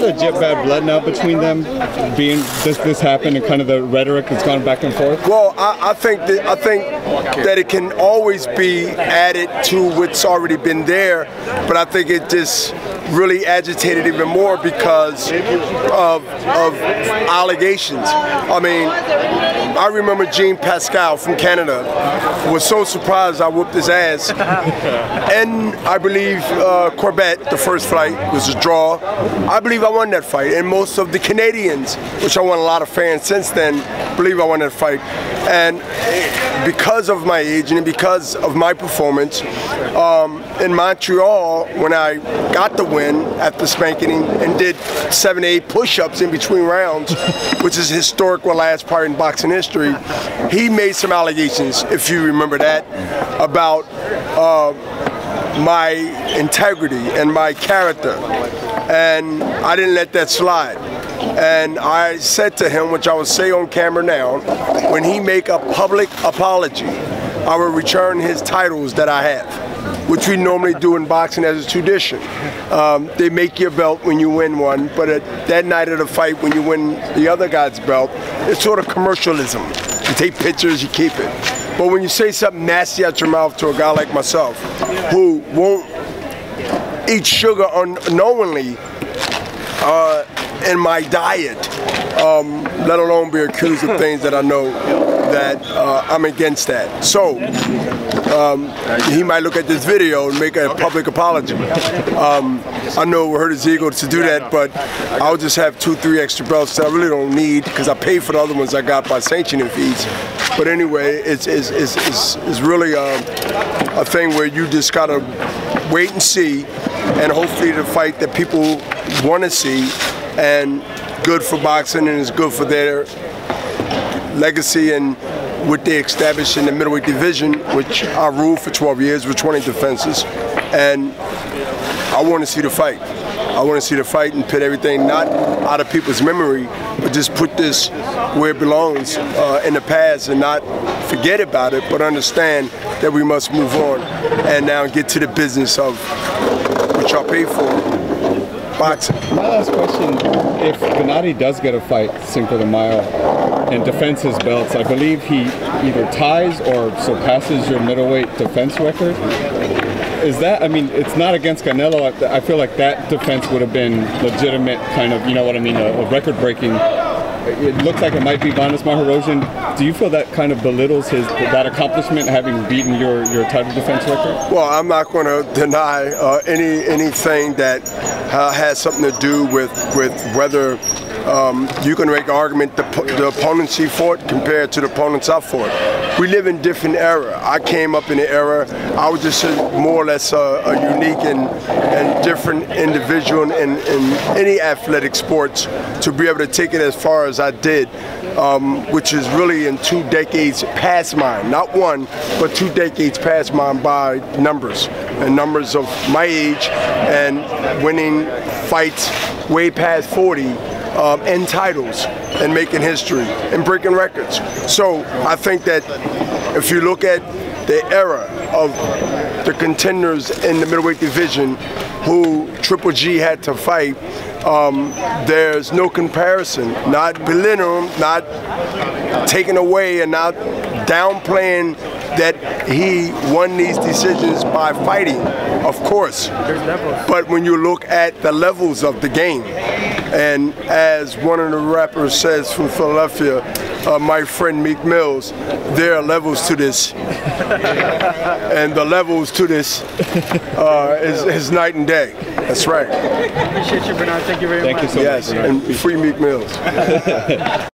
legit bad blood now between them, being this happened and kind of the rhetoric that's gone back and forth? Well, I think that it can always be added to what's already been there, but I think it just really agitated even more because of allegations. I mean, I remember Jean Pascal from Canada was so surprised I whooped his ass. And I believe Corbett, the first fight, was a draw. I believe I won that fight. And most of the Canadians, which I won a lot of fans since then, believe I won that fight. And because of my age and because of my performance, in Montreal, when I got the win after spanking him and did 7 to 8 push-ups in between rounds, which is historic, one last part in boxing history, he made some allegations, if you remember that, about my integrity and my character. And I didn't let that slide. And I said to him, which I will say on camera now, when he make a public apology, I will return his titles that I have, which we normally do in boxing as a tradition. They make your belt when you win one, but that night of the fight when you win the other guy's belt, it's sort of commercialism. You take pictures, you keep it. But when you say something nasty out your mouth to a guy like myself, who won't eat sugar unknowingly in my diet, let alone be accused of things that I know that I'm against that. So he might look at this video and make a public apology. I know it hurt his ego to do that, but I'll just have 2, 3 extra belts that I really don't need because I paid for the other ones I got by sanctioning fees. But anyway, it's really a thing where you just gotta wait and see, and hopefully the fight that people want to see, and good for boxing and it's good for their legacy and what they established in the middleweight division, which I ruled for 12 years with 20 defenses. And I want to see the fight. I want to see the fight and put everything not out of people's memory, but just put this where it belongs in the past and not forget about it, but understand that we must move on and now get to the business of what y'all pay for, boxing. My last question, if Gennady does get a fight Cinco de Mayo and defends his belts, I believe he either ties or surpasses your middleweight defense record. Is that, I mean, it's not against Canelo. I feel like that defense would have been legitimate, kind of, you know what I mean, a record-breaking. It looks like it might be Vanes Martirosyan. Do you feel that kind of belittles that accomplishment, having beaten your title defense record? Well, I'm not going to deny anything that has something to do with whether you can make an argument the opponents he fought compared to the opponents I fought. We live in different era. I came up in the era, I was just more or less a unique and different individual in any athletic sports to be able to take it as far as I did, which is really in 2 decades past mine. Not one, but 2 decades past mine by numbers. And numbers of my age and winning fights way past 40. And titles and making history and breaking records. So I think that if you look at the era of the contenders in the middleweight division who Triple G had to fight, there's no comparison. Not belittling, not taking away and not downplaying that he won these decisions by fighting, of course. But when you look at the levels of the game, and as one of the rappers says from Philadelphia, my friend Meek Mills, there are levels to this. And the levels to this is night and day. That's right. Appreciate you, Bernard. Thank you very much. Thank you so much. Yes, and free Meek Mills.